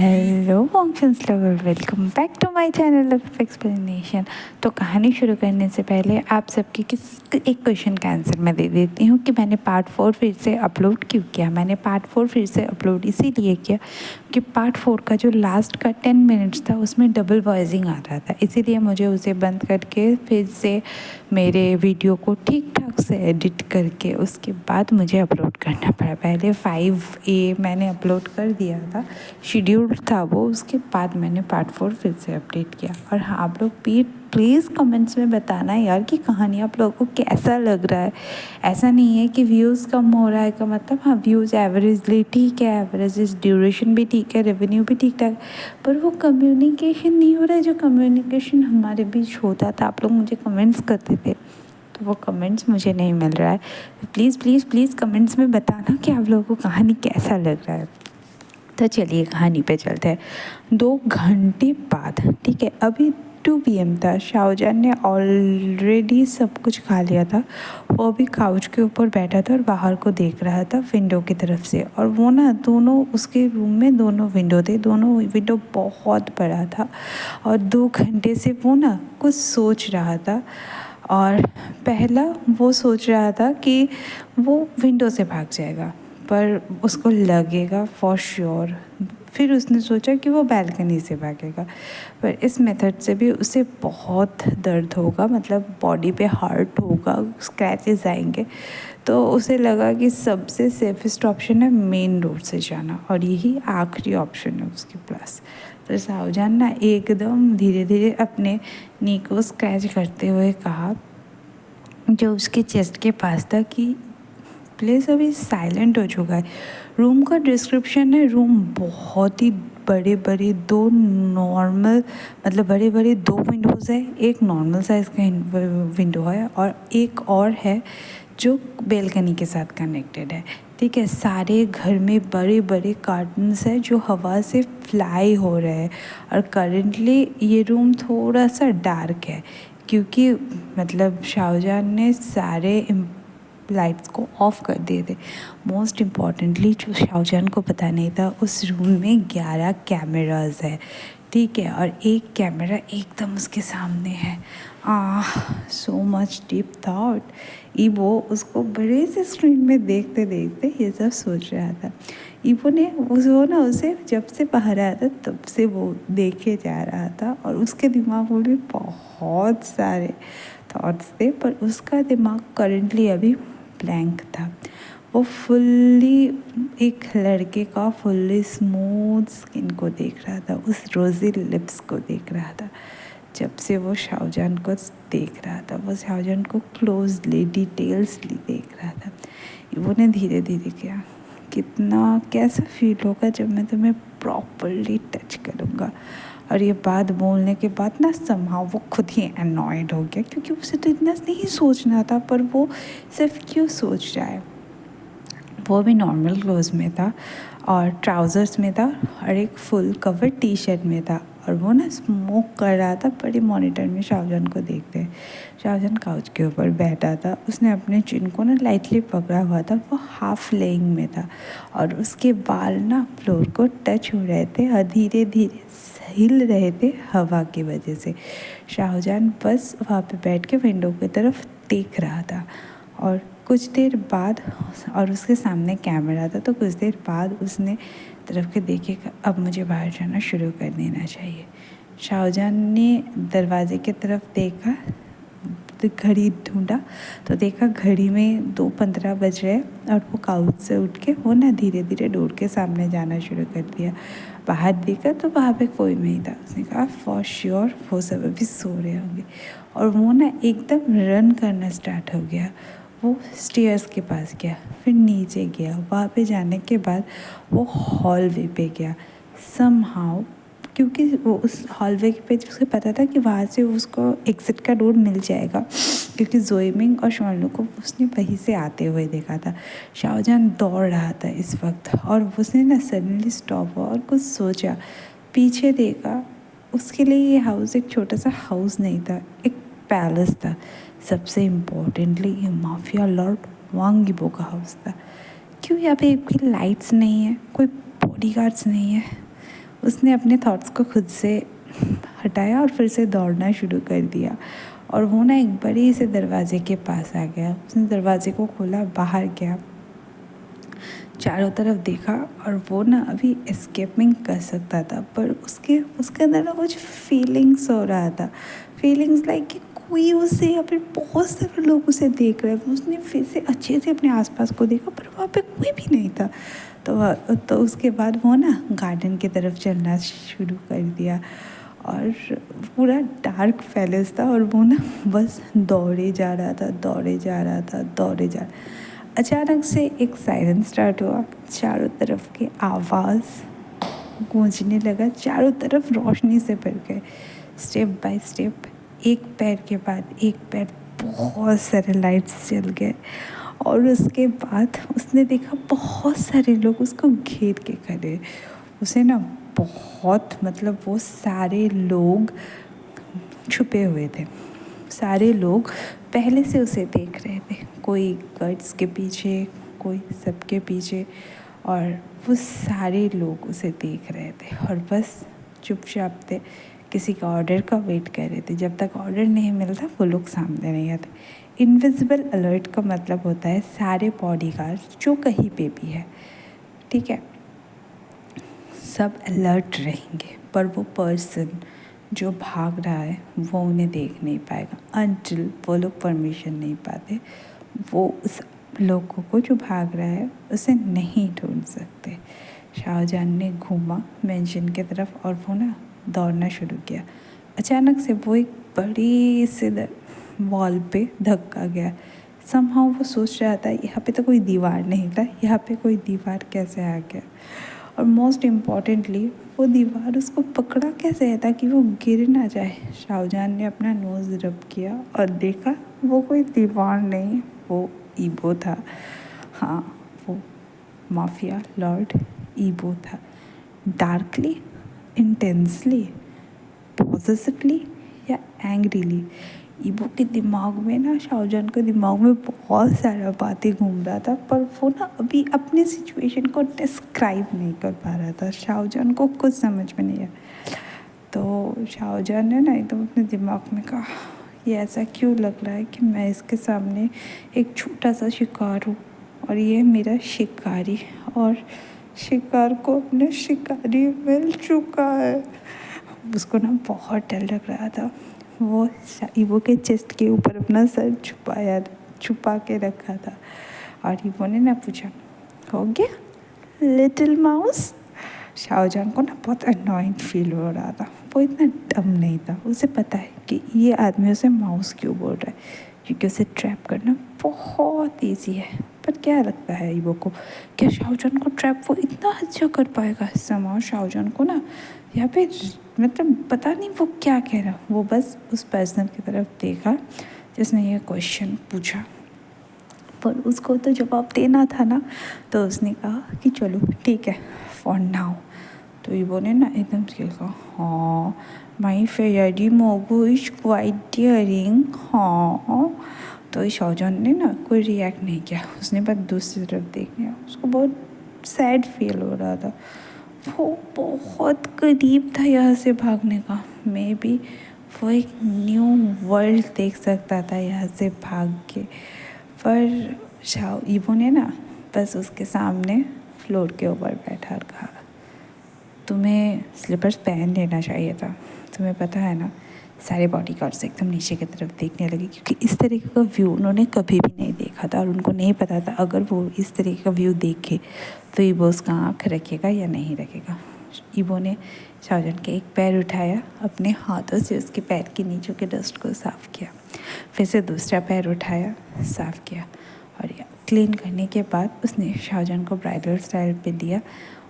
Hello functions lover, welcome back to my channel of explanation. तो कहानी शुरू करने से पहले आप सबके एक क्वेश्चन का आंसर मैं दे देती हूँ कि मैंने पार्ट 4 फिर से अपलोड क्यों किया। मैंने पार्ट 4 फिर से अपलोड इसीलिए किया कि पार्ट 4 का जो लास्ट का 10 मिनट्स था उसमें डबल वॉइसिंग आ रहा था, इसीलिए मुझे उसे बंद करके फिर से मेरे वीडियो को ठीक ठाक से एडिट करके उसके बाद मुझे अपलोड करना पड़ा। पहले 5A मैंने अपलोड कर दिया था, शेड्यूल्ड था वो, उसके बाद मैंने पार्ट 4 फिर से अपडेट किया। और हाँ, आप लोग प्लीज़ कमेंट्स में बताना यार कि कहानी आप लोगों को कैसा लग रहा है। ऐसा नहीं है कि व्यूज़ कम हो रहा है का मतलब, हाँ व्यूज़ एवरेजली ठीक है, एवरेज ड्यूरेशन भी ठीक है, रेवेन्यू भी ठीक ठाक, पर वो कम्युनिकेशन नहीं हो रहा है जो कम्युनिकेशन हमारे बीच होता था। आप लोग मुझे कमेंट्स करते थे, तो वो कमेंट्स मुझे नहीं मिल रहा है। प्लीज़ प्लीज़ प्लीज़ कमेंट्स में बताना कि आप लोगों को कहानी कैसा लग रहा है। तो चलिए कहानी पे चलते हैं। 2 घंटे बाद, ठीक है, अभी 2 PM था। शाहजहान ने ऑलरेडी सब कुछ खा लिया था। वो अभी काउच के ऊपर बैठा था और बाहर को देख रहा था विंडो की तरफ से। और वो ना, दोनों उसके रूम में दोनों विंडो थे, दोनों विंडो बहुत बड़ा था। और 2 घंटे से वो ना कुछ सोच रहा था। और पहला वो सोच रहा था कि वो विंडो से भाग जाएगा, पर उसको लगेगा फॉर श्योर। फिर उसने सोचा कि वो बैल्कनी से भागेगा, पर इस मेथड से भी उसे बहुत दर्द होगा, मतलब बॉडी पे हर्ट होगा, स्क्रैचेस आएंगे। तो उसे लगा कि सबसे सेफेस्ट ऑप्शन है मेन रोड से जाना, और यही आखिरी ऑप्शन है उसके पास। तो शाहजहान ना एकदम धीरे धीरे अपने नी को स्क्रैच करते हुए कहा, जो उसके चेस्ट के पास था, कि प्लेस अभी साइलेंट हो चुका है। रूम का डिस्क्रिप्शन है, रूम बहुत ही बड़े बड़े 2 नॉर्मल, मतलब बड़े बड़े 2 विंडोज़ है। एक नॉर्मल साइज़ का विंडो है और एक और है जो बेलकनी के साथ कनेक्टेड है, ठीक है। सारे घर में बड़े बड़े कार्टन्स है जो हवा से फ्लाई हो रहे हैं। और करेंटली ये रूम थोड़ा सा डार्क है, क्योंकि मतलब शाहजहान ने सारे लाइट्स को ऑफ कर दिए थे। मोस्ट इम्पॉर्टेंटली जो शाहजहान को पता नहीं था, उस रूम में 11 कैमरास है, ठीक है। और एक कैमरा एकदम उसके सामने है। So much deep thought. Evo उसको बड़े से स्क्रीन में देखते देखते ये सब सोच रहा था। ईवो ने वो ना उसे जब से बाहर आया था तब से वो देखे जा रहा था, और उसके दिमाग में भी बहुत सारे थॉट्स थे, पर उसका दिमाग करंटली अभी ब्लैंक था। वो फुल्ली एक लड़के का फुल्ली स्मूथ स्किन को देख रहा था, उस रोज़ी लिप्स को देख रहा था। जब से वो शाहजहान को देख रहा था, वो शाहजहान को क्लोजली डिटेल्सली देख रहा था। वो ने धीरे धीरे किया, कितना कैसा फील होगा जब मैं तुम्हें प्रॉपरली टच करूँगा। और ये बात बोलने के बाद ना समहाउ वो खुद ही अनॉयड हो गया, क्योंकि उसे तो इतना नहीं सोचना था, पर वो सिर्फ क्यों सोच रहा है। वो भी नॉर्मल क्लोथ्स में था और ट्राउज़र्स में था और एक फुल कवर टी शर्ट में था, और वो ना स्मोक कर रहा था बड़े मॉनिटर में शाहजहान को देखते। शाहजहान काउच के ऊपर बैठा था, उसने अपने चिन को ना लाइटली पकड़ा हुआ था, वो हाफ लेइंग में था, और उसके बाल ना फ्लोर को टच हो रहे थे और धीरे धीरे हिल रहे थे हवा की वजह से। शाहजहान बस वहाँ पे बैठ के विंडो की तरफ देख रहा था। और कुछ देर बाद, और उसके सामने कैमरा था, तो कुछ देर बाद उसने तरफ के देखे, अब मुझे बाहर जाना शुरू कर देना चाहिए। शाहजहान ने दरवाजे की तरफ देखा, तो घड़ी ढूंढा, तो देखा घड़ी में 2:15 बज रहे, और वो काउच से उठ के वो ना धीरे धीरे डोर के सामने जाना शुरू कर दिया। बाहर देखा तो वहाँ पे कोई नहीं था। उसने कहा फॉर श्योर वो सब अभी सो रहे होंगे, और वो ना एकदम रन करना स्टार्ट हो गया। वो स्टेयर्स के पास गया, फिर नीचे गया, वहाँ पे जाने के बाद वो हॉलवे पे गया समहाउ, क्योंकि वो उस हॉलवे पे उसे पता था कि वहाँ से उसको एग्ज़िट का डोर मिल जाएगा, क्योंकि ज़ोइमिंग और शॉर्नू को उसने वहीं से आते हुए देखा था। शाहजहान दौड़ रहा था इस वक्त, और उसने ना सडनली स्टॉप हुआ और कुछ सोचा, पीछे देखा। उसके लिए ये हाउस एक छोटा सा हाउस नहीं था, एक पैलेस था। सबसे इम्पोर्टेंटली ये माफिया लॉर्ड वांग यीबो का हाउस था। क्यों यहाँ पे कोई लाइट्स नहीं है, कोई बॉडीगार्ड्स नहीं है, उसने अपने थॉट्स को खुद से हटाया और फिर से दौड़ना शुरू कर दिया। और वो ना एक बड़े से दरवाजे के पास आ गया। उसने दरवाजे को खोला, बाहर गया, चारों तरफ देखा और वो ना अभी एस्केपिंग कर सकता था, पर उसके अंदर ना कुछ फीलिंग्स हो रहा था। फीलिंग्स लाइक कि कोई उसे या फिर बहुत सारे लोग उसे देख रहे थे। उसने फिर से अच्छे से अपने आसपास को देखा, पर वहाँ पे कोई भी नहीं था। तो उसके बाद वो ना गार्डन की तरफ चलना शुरू कर दिया और पूरा डार्क पैलेस था और वो ना बस दौड़े जा रहा था, दौड़े जा रहा था, दौड़े जा। अचानक से एक सायरन स्टार्ट हुआ, चारों तरफ की आवाज़ गूंजने लगा, चारों तरफ रोशनी से भर गए। स्टेप बाय स्टेप, एक पैर के बाद एक पैर, बहुत सारे लाइट्स जल गए और उसके बाद उसने देखा बहुत सारे लोग उसको घेर के खड़े। उसे ना बहुत मतलब वो सारे लोग छुपे हुए थे, सारे लोग पहले से उसे देख रहे थे, कोई गर्ड्स के पीछे, कोई सबके पीछे, और वो सारे लोग उसे देख रहे थे और बस चुपचाप थे, किसी का ऑर्डर का वेट कर रहे थे। जब तक ऑर्डर नहीं मिलता वो लोग सामने नहीं आते। इनविजिबल अलर्ट का मतलब होता है सारे बॉडीगार्ड जो कहीं पे भी है, ठीक है, सब अलर्ट रहेंगे, पर वो पर्सन जो भाग रहा है वो उन्हें देख नहीं पाएगा अनटिल वो लोग परमिशन नहीं पाते। वो उस लोगों को जो भाग रहा है उसे नहीं ढूंढ सकते। शाहजहान ने घूमा मेंशन की तरफ और वो ना दौड़ना शुरू किया। अचानक से वो एक बड़ी से वॉल पे धक्का गया। समहाउ वो सोच रहा था यहाँ पे तो कोई दीवार नहीं था, यहाँ पे कोई दीवार कैसे आ गया, और मोस्ट इम्पॉर्टेंटली वो दीवार उसको पकड़ा कैसे है ताकि वो गिर ना जाए। शाहजहान ने अपना नोज़ रब किया और देखा वो कोई दीवार नहीं, वो ईबो था। हाँ, वो माफिया लॉर्ड ईबो था। डार्कली, इंटेंसली, पॉजिटिवली या एंग्रीली, ईबो के दिमाग में ना, शाहजहान के दिमाग में बहुत सारा बातें घूम रहा था, पर वो ना अभी अपनी सिचुएशन को डिस्क्राइब नहीं कर पा रहा था। शाहजहान को कुछ समझ में नहीं आया। तो शाहजहान ने ना एकदम अपने दिमाग में कहा, ये ऐसा क्यों लग रहा है कि मैं इसके सामने एक छोटा सा शिकार हूँ और ये मेरा शिकारी, और शिकार को अपना शिकारी मिल चुका है। उसको ना बहुत डर लग रहा था। वो ईवो के चेस्ट के ऊपर अपना सर छुपा के रखा था और ईवो ने ना पूछा, हो गया लिटिल माउस। शाहजहान को ना बहुत अननोइंग फील हो रहा था। वो इतना डम नहीं था, उसे पता है कि ये आदमी उसे माउस क्यों बोल रहा है, क्योंकि उसे ट्रैप करना बहुत ईजी है। पर क्या लगता है ईवो को, क्या शाहजहान को ट्रैप वो इतना अच्छा कर पाएगा? समाओ शाहजहान को ना यहाँ पे मतलब पता नहीं वो क्या कह रहा, वो बस उस पर्सन की तरफ देखा जिसने ये क्वेश्चन पूछा, पर उसको तो जवाब देना था ना। तो उसने कहा कि चलो ठीक है, फॉर नाउ। तो ईवो ने ना एकदम से कहा, हाँ माई फेयरी मोगो इज क्वाइट डियरिंग। हाँ, तो शाहजहान ने ना कोई रिएक्ट नहीं किया, उसने बस दूसरी तरफ देख लिया। उसको बहुत सैड फील हो रहा था। वो बहुत करीब था यहाँ से भागने का। मे बी वो एक न्यू वर्ल्ड देख सकता था यहाँ से भाग के, पर ईवो ने ना बस उसके सामने फ्लोर के ऊपर बैठा रखा। तुम्हें स्लीपर्स पहन लेना चाहिए था, तुम्हें पता है ना। सारे बॉडी गार्ड्स एकदम नीचे की तरफ देखने लगे, क्योंकि इस तरीके का व्यू उन्होंने कभी भी नहीं देखा था और उनको नहीं पता था अगर वो इस तरीके का व्यू देखे तो ईवो उसका आँख रखेगा या नहीं रखेगा। ईवो ने शाहजहान के एक पैर उठाया, अपने हाथों से उसके पैर के नीचे के डस्ट को साफ़ किया, फिर से दूसरा पैर उठाया, साफ़ किया, और क्लीन करने के बाद उसने शाहजहान को ब्राइडल स्टाइल पे लिया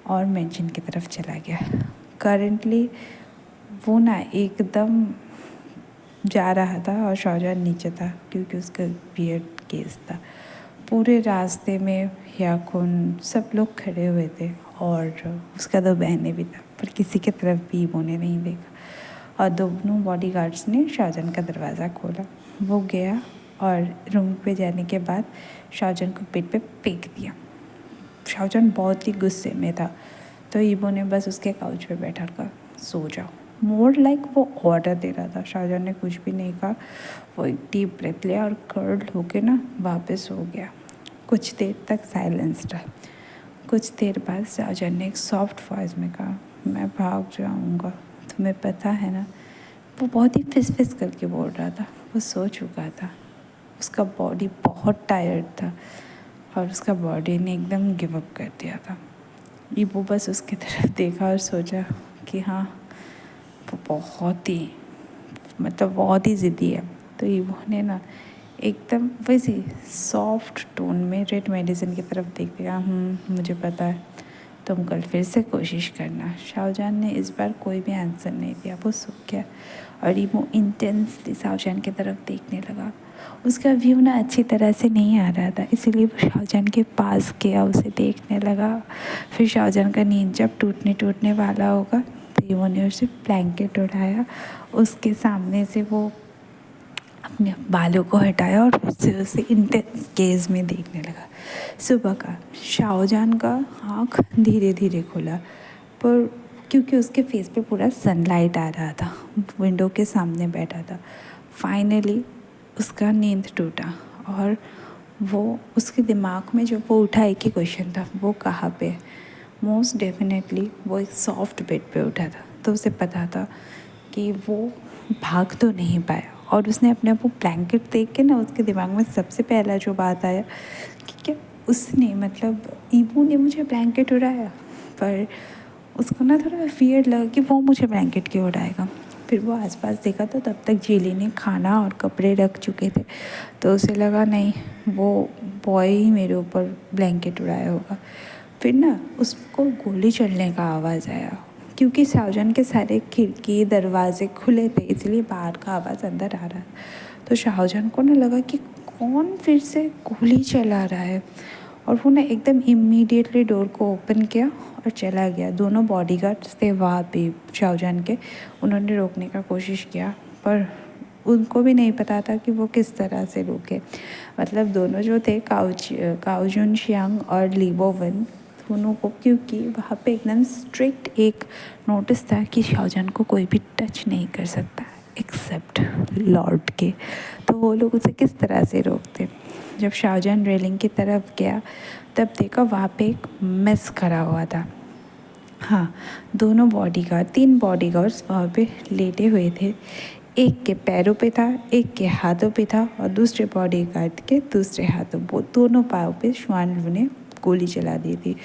और मेंशन की तरफ चला गया। करंटली वो ना एकदम जा रहा था और शाहजहान नीचे था, क्योंकि उसका वियर्ड केस था। पूरे रास्ते में याकुन सब लोग खड़े हुए थे और उसका दो बहनें भी था, पर किसी की तरफ भी उन्होंने नहीं देखा। और दोनों बॉडीगार्ड्स ने शाहजहान का दरवाज़ा खोला। वो गया और रूम पे जाने के बाद शाहजहान को पेट पे फेंक दिया। शाहजहान बहुत ही गुस्से में था, तो ईबो ने बस उसके काउच पे बैठा कर सो जाओ, मोर लाइक वो ऑर्डर दे रहा था। शाहजहान ने कुछ भी नहीं कहा, वो एक डीप ब्रेथ लिया और कर्ल होके ना वापस हो गया। कुछ देर तक साइलेंस रहा। कुछ देर बाद शाहजहान ने एक सॉफ्ट वॉइस में कहा, मैं भाग जाऊंगा, तुम्हें पता है ना। वो बहुत ही फिस फिस करके बोल रहा था, वो सो चुका था, उसका बॉडी बहुत टायर्ड था और उसका बॉडी ने एकदम गिव अप कर दिया था। ईबो बस उसकी तरफ देखा और सोचा कि हाँ, वो बहुत ही ज़िद्दी है। तो ईबो ने ना एकदम वैसे सॉफ्ट टोन में रेड मेडिसिन की तरफ देख दिया, मुझे पता है, तुम कल फिर से कोशिश करना। शाहजहान ने इस बार कोई भी आंसर नहीं दिया, वो सो गया और ईबो इंटेंसली शाहजहान की तरफ देखने लगा। उसका व्यू ना अच्छी तरह से नहीं आ रहा था, इसीलिए वो शाहजहान के पास गया, उसे देखने लगा। फिर शाहजहान का नींद जब टूटने वाला होगा तो ईबो ने उसे ब्लैंकेट उठाया, उसके सामने से वो अपने बालों को हटाया और फिर से उसे इंटेंस गेज में देखने लगा। सुबह का शाहजहान का आँख धीरे धीरे खुला, पर क्योंकि उसके फेस पे पूरा सनलाइट आ रहा था, विंडो के सामने बैठा था। फाइनली उसका नींद टूटा और वो उसके दिमाग में जो वो उठा एक ही क्वेश्चन था, वो कहाँ पे। मोस्ट डेफिनेटली वो एक सॉफ्ट बेड पे उठा था, तो उसे पता था कि वो भाग तो नहीं पाया। और उसने अपने आप को ब्लैंकेट देख के ना उसके दिमाग में सबसे पहला जो बात आया कि क्या उसने मतलब ईबू ने मुझे ब्लैंकेट उड़ाया। पर उसको ना थोड़ा फियर लगा कि वो मुझे ब्लैंकेट क्यों उड़ाएगा। फिर वो आसपास देखा तो तब तक जेली ने खाना और कपड़े रख चुके थे, तो उसे लगा नहीं, वो बॉय ही मेरे ऊपर ब्लैंकेट उड़ाया होगा। फिर ना उसको गोली चलने का आवाज़ आया, क्योंकि शाहजहान के सारे खिड़की दरवाजे खुले थे, इसलिए बाहर का आवाज़ अंदर आ रहा। तो शाहजहान को ना लगा कि कौन फिर से गोली चला रहा है, और वो ना एकदम इमीडिएटली डोर को ओपन किया और चला गया। दोनों बॉडीगार्ड्स थे वहाँ पे शाहजहान के, उन्होंने रोकने का कोशिश किया, पर उनको भी नहीं पता था कि वो किस तरह से रोके। मतलब दोनों जो थे काओजुन शियांग और लीबो वन, दोनों को, क्योंकि वहाँ पे एकदम स्ट्रिक्ट एक नोटिस था कि शाहजहान को कोई भी टच नहीं कर सकता एक्सेप्ट लॉर्ड के। तो वो लोग उसे किस तरह से रोकते। जब शाहजहान रेलिंग की तरफ गया तब देखा वहाँ पे एक मेस खड़ा हुआ था। हाँ, तीन बॉडीगार्ड्स वहाँ पे लेटे हुए थे। एक के पैरों पे था, एक के हाथों पे था और दूसरे बॉडीगार्ड के दूसरे हाथों, वो दोनों पाँव पे शुआन लू ने गोली चला दी थी।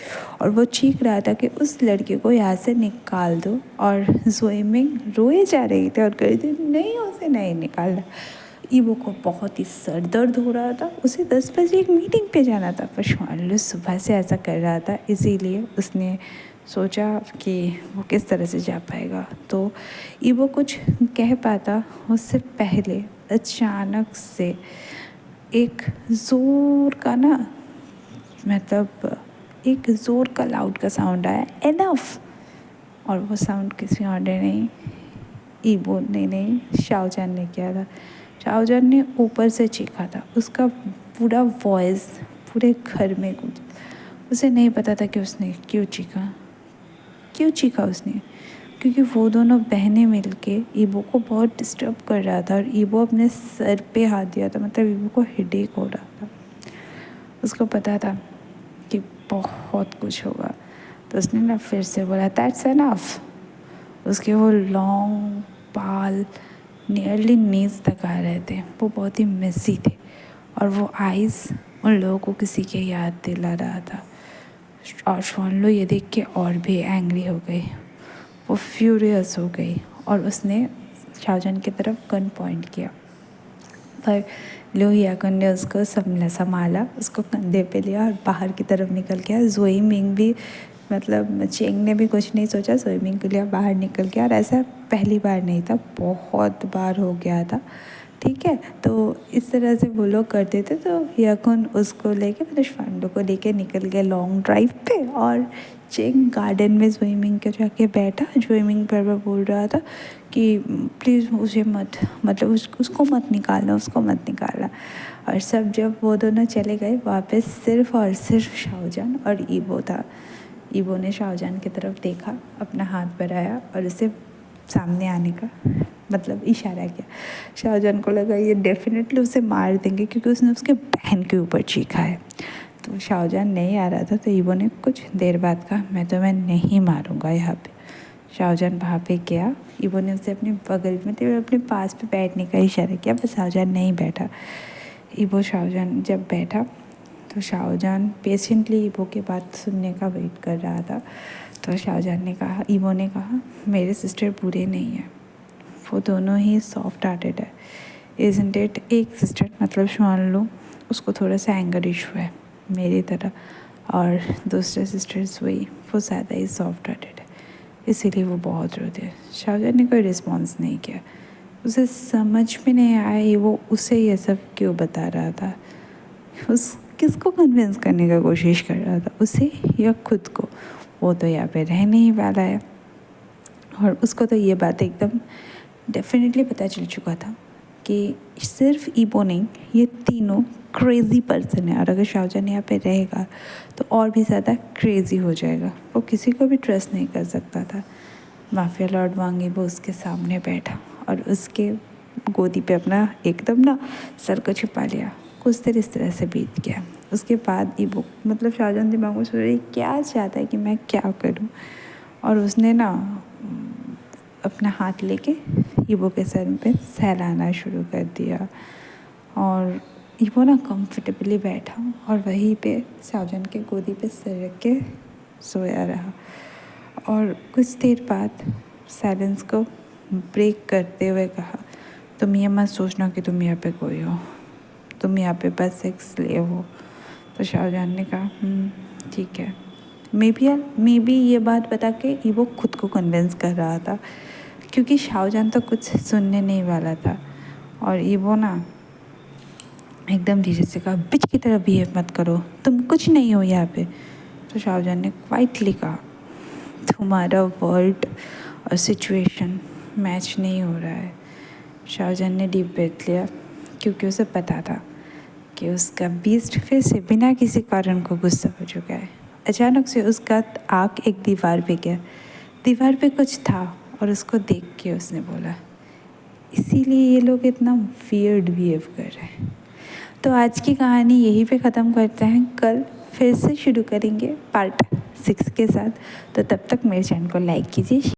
और वो चीख रहा था कि उस लड़के को यहाँ से निकाल दो, और ज़ोइमिंग रोए जा रही थी और कह रही थी नहीं, उसे नहीं निकालना। ईबो को बहुत ही सर दर्द हो रहा था, उसे 10 बजे एक मीटिंग पे जाना था, पर शुआन लू सुबह से ऐसा कर रहा था, इसीलिए उसने सोचा कि वो किस तरह से जा पाएगा। तो ईबो कुछ कह पाता उससे पहले अचानक से एक ज़ोर का ना, मतलब एक ज़ोर का लाउड का साउंड आया, एनफ। और वो साउंड किसी और ने नहीं, ईबो ने नहीं, शाहजहान ने किया था। शाहजहान ने ऊपर से चीखा था, उसका पूरा वॉइस पूरे घर में गूंजा। उसे नहीं पता था कि उसने क्यों चीखा उसने, क्योंकि वो दोनों बहनें मिलके ईबो को बहुत डिस्टर्ब कर रहा था और ईबो अपने सर पे हाथ दिया था, मतलब ईबो को हेडेक हो रहा था। उसको पता था कि बहुत कुछ होगा, तो उसने ना फिर से बोला दैट्स एनफ। उसके वो लॉन्ग बाल नियरली नीज तक आ रहे थे, वो बहुत ही मेसी थे और वो आइज़ उन लोगों को किसी के याद दिला रहा था। और शुआन ये देख के और भी एंग्री हो गई, वो फ्यूरियस हो गई और उसने शाहजहान की तरफ गन पॉइंट किया। पर लो याकुन ने उसको संभाला, उसको कंधे पे लिया और बाहर की तरफ निकल गया। ज़ोई मिंग भी, मतलब चेंग ने भी कुछ नहीं सोचा, ज़ोई मिंग के लिए बाहर निकल गया। और ऐसा पहली बार नहीं था, बहुत बार हो गया था, ठीक है। तो इस तरह से वो लोग करते थे। तो याकुन उसको लेके, मतलब श्वानडो को लेके निकल गया लॉन्ग ड्राइव पे, और चेंग गार्डन में स्विमिंग के जाके बैठा। स्विमिंग पर वो बोल रहा था कि प्लीज़ उसे मत, मतलब उसको मत निकालना। और सब जब वो दोनों चले गए, वहाँ पे सिर्फ और सिर्फ शाहजहान और ईबो था। ईबो ने शाहजहां की तरफ देखा, अपना हाथ बढ़ाया और उसे सामने आने का मतलब इशारा किया। शाहजहां को लगा ये डेफिनेटली उसे मार देंगे क्योंकि उसने उसके बहन के ऊपर चीखा है। तो शाहजहां नहीं आ रहा था, तो ईबो ने कुछ देर बाद कहा, मैं तुम्हें नहीं मारूंगा यहाँ पे। शाहजहां वहाँ पे गया, ईबो ने उसे अपने बगल में थे अपने पास पे बैठने का इशारा किया, पर शाहजहां नहीं बैठा। ईबो शाहजहां जब बैठा तो शाहजहां पेशेंटली ईबो की बात सुनने का वेट कर रहा था। तो शाहजहां ने कहा, ईबो ने कहा, मेरे सिस्टर बुरे नहीं हैं, वो दोनों ही सॉफ्ट हार्टेड है, इज़न्ट इट। एक सिस्टर मतलब मान लो उसको थोड़ा सा एंगर इशू है मेरी तरह, और दूसरे सिस्टर्स वही वो ज़्यादा ही सॉफ्ट हार्टेड है, इसीलिए वो बहुत रोते हैं। शाहजहां ने कोई रिस्पॉन्स नहीं किया। उसे समझ में नहीं आया वो उसे ये सब क्यों बता रहा था। उस किसको कन्विंस करने का कोशिश कर रहा था, उसे या खुद को? वो तो यहाँ पे रहने ही वाला है, और उसको तो ये बात एकदम डेफिनेटली पता चल चुका था कि सिर्फ ईबो नहीं, ये तीनों क्रेज़ी पर्सन है, और अगर शाहजहां यहाँ पे रहेगा तो और भी ज़्यादा क्रेज़ी हो जाएगा। वो किसी को भी ट्रस्ट नहीं कर सकता था। माफिया लॉर्ड वांग ईबो उसके सामने बैठा और उसके गोदी पे अपना एकदम ना सर को छुपा लिया। कुछ देर इस तरह से बीत गया। उसके बाद ईबो मतलब शाहजहां दिमाग में सोच रही क्या चाहता है कि मैं क्या करूं, और उसने ना अपना हाथ लेके ईबो के सर पे सहलाना शुरू कर दिया, और ईबो ना कंफर्टेबली बैठा और वहीं पे शाहजहां के गोदी पे सर रख के सोया रहा। और कुछ देर बाद साइलेंस को ब्रेक करते हुए कहा, तुम ये मत सोचना कि तुम यहाँ पे कोई हो, तुम यहाँ पे बस एक स्लेव हो। तो शाहजहां ने कहा ठीक है। मे बी ये बात बता के ईबो खुद को कन्विंस कर रहा था, क्योंकि शाहजहां तो कुछ सुनने नहीं वाला था। और ईबो ना एकदम धीरे से कहा, बिच की तरह बिहेव मत करो, तुम कुछ नहीं हो यहाँ पे। तो शाहजहां ने क्वाइटली कहा, तुम्हारा वर्ड और सिचुएशन मैच नहीं हो रहा है। शाहजहां ने डीप ब्रेथ लिया, क्योंकि उसे पता था कि उसका बीस्ट फिर से बिना किसी कारण को गुस्सा हो चुका है। अचानक से उसका आँख एक दीवार पे गया। दीवार पे कुछ था और उसको देख के उसने बोला, इसीलिए ये लोग इतना वियर्ड बिहेव कर रहे हैं। तो आज की कहानी यहीं पे ख़त्म करते हैं। कल फिर से शुरू करेंगे पार्ट 6 के साथ। तो तब तक मेरे चैनल को लाइक कीजिए।